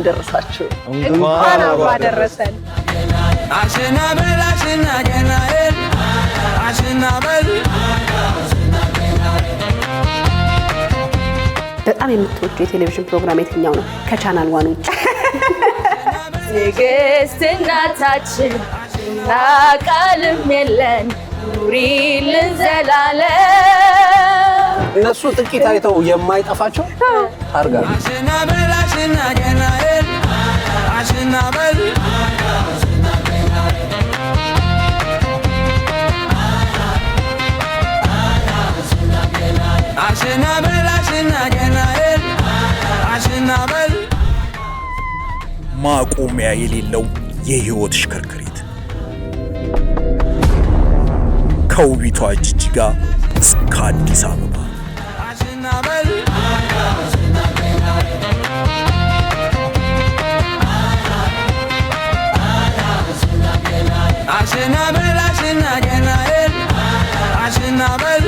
አደረሳችሁ። እንኳን አደረሰን። አሽናበል አሽና ገናኤል አሽናበል። በጣም የምትወጁ የቴሌቪዥን ፕሮግራም የትኛው ነው ከቻናል ዋን ውጭ? ንግስት እናታችን ቃልም የለን ኑሪልን ዘላለም። እነሱ ጥቂት አይተው የማይጠፋቸው አርጋ አሽናበል አሽና ገናኤል አሽናበል። አሽናበል አሽና ገናኤል አሽናበል። ማቆሚያ የሌለው የህይወት ሽክርክሪት ከውቢቷ ጅጅጋ እስከ አዲስ አበባ አሽናበል አሽናበል አሽና ገናኤል አሽናበል።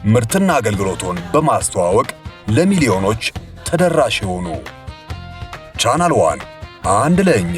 ምርትና አገልግሎቱን በማስተዋወቅ ለሚሊዮኖች ተደራሽ ይሁኑ። ቻናል ዋን አንድ ለኛ